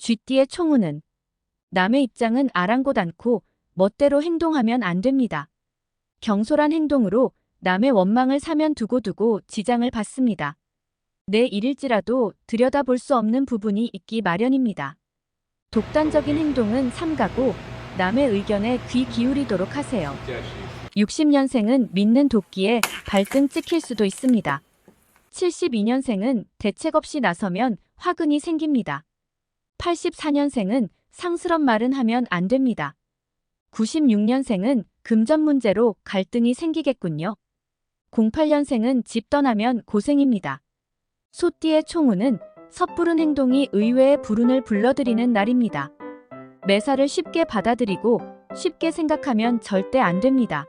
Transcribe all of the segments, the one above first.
쥐띠의 총우는 남의 입장은 아랑곳 않고 멋대로 행동하면 안 됩니다. 경솔한 행동으로 남의 원망을 사면 두고두고 지장을 받습니다. 내 일일지라도 들여다볼 수 없는 부분이 있기 마련입니다. 독단적인 행동은 삼가고 남의 의견에 귀 기울이도록 하세요. 60년생은 믿는 도끼에 발등 찍힐 수도 있습니다. 72년생은 대책 없이 나서면 화근이 생깁니다. 84년생은 상스런 말은 하면 안 됩니다. 96년생은 금전 문제로 갈등이 생기겠군요. 08년생은 집 떠나면 고생입니다. 소띠의 총우는 섣부른 행동이 의외의 불운을 불러들이는 날입니다. 매사를 쉽게 받아들이고 쉽게 생각하면 절대 안 됩니다.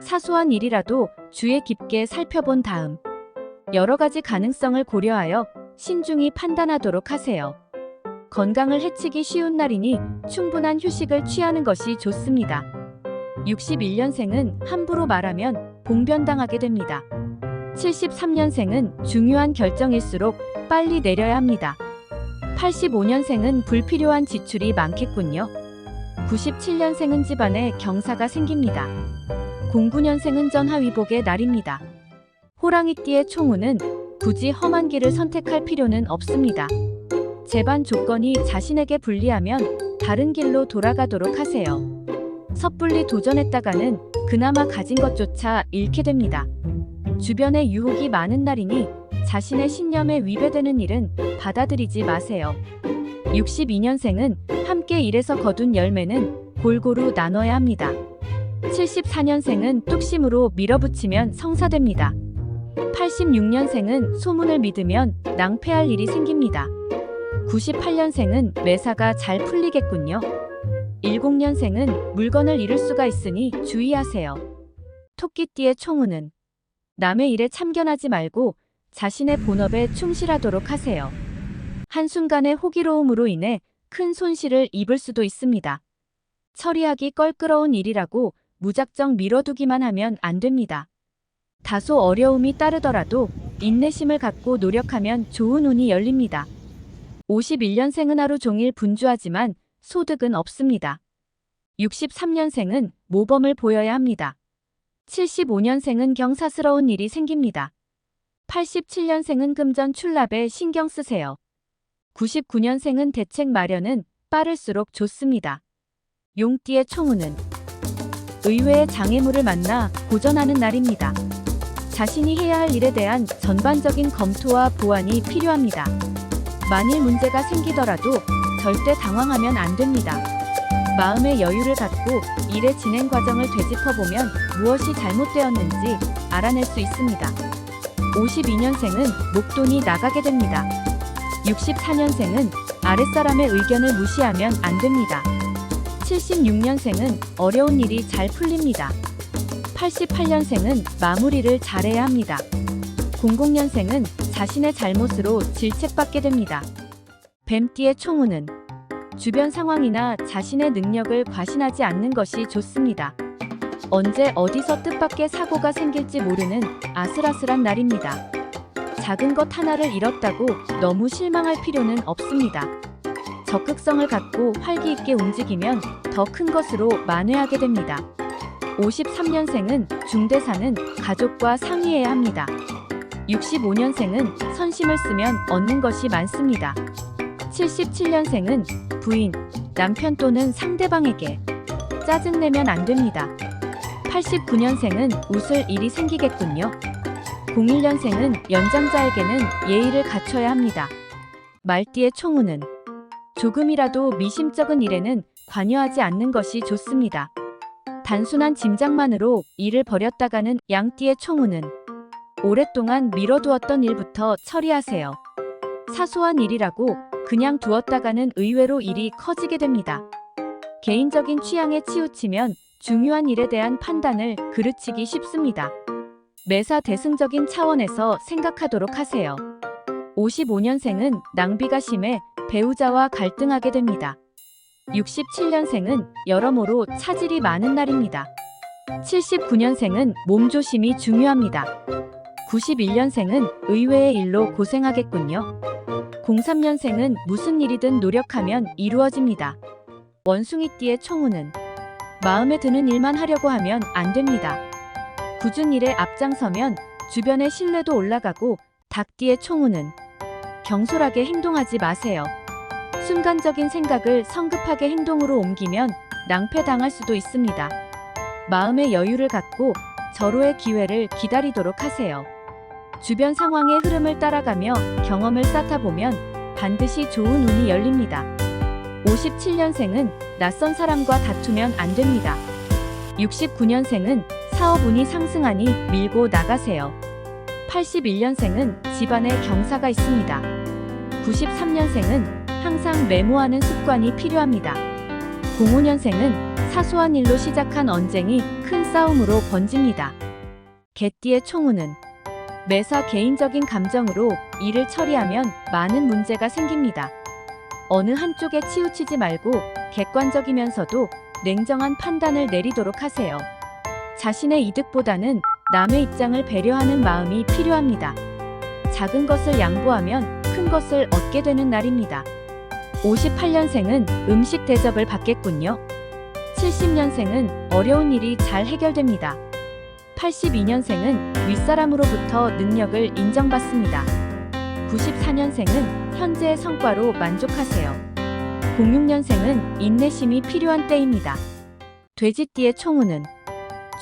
사소한 일이라도 주의 깊게 살펴본 다음 여러 가지 가능성을 고려하여 신중히 판단하도록 하세요. 건강을 해치기 쉬운 날이니 충분한 휴식을 취하는 것이 좋습니다. 61년생은 함부로 말하면 봉변당하게 됩니다. 73년생은 중요한 결정일수록 빨리 내려야 합니다. 85년생은 불필요한 지출이 많겠군요. 97년생은 집안에 경사가 생깁니다. 09년생은 전하위복의 날입니다. 호랑이띠의 총우는 굳이 험한 길을 선택할 필요는 없습니다. 제반 조건이 자신에게 불리하면 다른 길로 돌아가도록 하세요. 섣불리 도전했다가는 그나마 가진 것조차 잃게 됩니다. 주변에 유혹이 많은 날이니 자신의 신념에 위배되는 일은 받아들이지 마세요. 62년생은 함께 일해서 거둔 열매는 골고루 나눠야 합니다. 74년생은 뚝심으로 밀어붙이면 성사됩니다. 86년생은 소문을 믿으면 낭패할 일이 생깁니다. 98년생은 매사가 잘 풀리겠군요. 10년생은 물건을 잃을 수가 있으니 주의하세요. 토끼띠의 총우는 남의 일에 참견하지 말고 자신의 본업에 충실하도록 하세요. 한순간의 호기로움으로 인해 큰 손실을 입을 수도 있습니다. 처리하기 껄끄러운 일이라고 무작정 미뤄두기만 하면 안 됩니다. 다소 어려움이 따르더라도 인내심을 갖고 노력하면 좋은 운이 열립니다. 51년생은 하루 종일 분주하지만 소득은 없습니다. 63년생은 모범을 보여야 합니다. 75년생은 경사스러운 일이 생깁니다. 87년생은 금전 출납에 신경 쓰세요. 99년생은 대책 마련은 빠를수록 좋습니다. 용띠의 총우는 의외의 장애물을 만나 고전하는 날입니다. 자신이 해야 할 일에 대한 전반적인 검토와 보완이 필요합니다. 만일 문제가 생기더라도 절대 당황하면 안 됩니다. 마음의 여유를 갖고 일의 진행 과정을 되짚어보면 무엇이 잘못되었는지 알아낼 수 있습니다. 52년생은 목돈이 나가게 됩니다. 64년생은 아랫사람의 의견을 무시하면 안 됩니다. 76년생은 어려운 일이 잘 풀립니다. 88년생은 마무리를 잘해야 합니다. 00년생은 자신의 잘못으로 질책받게 됩니다. 뱀띠의 총우는 주변 상황이나 자신의 능력을 과신하지 않는 것이 좋습니다. 언제 어디서 뜻밖의 사고가 생길지 모르는 아슬아슬한 날입니다. 작은 것 하나를 잃었다고 너무 실망할 필요는 없습니다. 적극성을 갖고 활기 있게 움직이면 더 큰 것으로 만회하게 됩니다. 53년생은 중대사는 가족과 상의해야 합니다. 65년생은 선심을 쓰면 얻는 것이 많습니다. 77년생은 부인, 남편 또는 상대방에게 짜증내면 안 됩니다. 89년생은 웃을 일이 생기겠군요. 01년생은 연장자에게는 예의를 갖춰야 합니다. 말띠의 총우는 조금이라도 미심쩍은 일에는 관여하지 않는 것이 좋습니다. 단순한 짐작만으로 일을 벌였다가는 양띠의 총우는 오랫동안 미뤄두었던 일부터 처리하세요. 사소한 일이라고 그냥 두었다가는 의외로 일이 커지게 됩니다. 개인적인 취향에 치우치면 중요한 일에 대한 판단을 그르치기 쉽습니다. 매사 대승적인 차원에서 생각하도록 하세요. 55년생은 낭비가 심해 배우자와 갈등하게 됩니다. 67년생은 여러모로 차질이 많은 날입니다. 79년생은 몸조심이 중요합니다. 91년생은 의외의 일로 고생하겠군요. 03년생은 무슨 일이든 노력하면 이루어집니다. 원숭이띠의 총우는 마음에 드는 일만 하려고 하면 안 됩니다. 굳은 일에 앞장서면 주변의 신뢰도 올라가고 닭띠의 총우는 경솔하게 행동하지 마세요. 순간적인 생각을 성급하게 행동으로 옮기면 낭패당할 수도 있습니다. 마음의 여유를 갖고 절호의 기회를 기다리도록 하세요. 주변 상황의 흐름을 따라가며 경험을 쌓다 보면 반드시 좋은 운이 열립니다. 57년생은 낯선 사람과 다투면 안 됩니다. 69년생은 사업운이 상승하니 밀고 나가세요. 81년생은 집안에 경사가 있습니다. 93년생은 항상 메모하는 습관이 필요합니다. 05년생은 사소한 일로 시작한 언쟁이 큰 싸움으로 번집니다. 개띠의 총우는 매사 개인적인 감정으로 일을 처리하면 많은 문제가 생깁니다. 어느 한쪽에 치우치지 말고 객관적이면서도 냉정한 판단을 내리도록 하세요. 자신의 이득보다는 남의 입장을 배려하는 마음이 필요합니다. 작은 것을 양보하면 큰 것을 얻게 되는 날입니다. 58년생은 음식 대접을 받겠군요. 70년생은 어려운 일이 잘 해결됩니다. 82년생은 윗사람으로부터 능력을 인정받습니다. 94년생은 현재의 성과로 만족하세요. 06년생은 인내심이 필요한 때입니다. 돼지띠의 총우는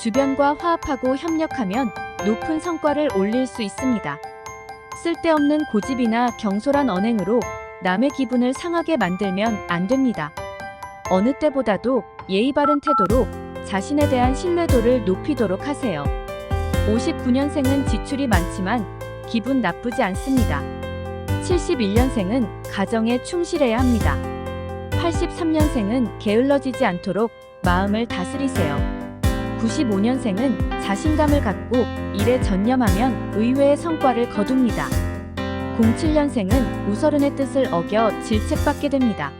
주변과 화합하고 협력하면 높은 성과를 올릴 수 있습니다. 쓸데없는 고집이나 경솔한 언행으로 남의 기분을 상하게 만들면 안 됩니다. 어느 때보다도 예의 바른 태도로 자신에 대한 신뢰도를 높이도록 하세요. 59년생은 지출이 많지만 기분 나쁘지 않습니다. 71년생은 가정에 충실해야 합니다. 83년생은 게을러지지 않도록 마음을 다스리세요. 95년생은 자신감을 갖고 일에 전념하면 의외의 성과를 거둡니다. 07년생은 우서른의 뜻을 어겨 질책받게 됩니다.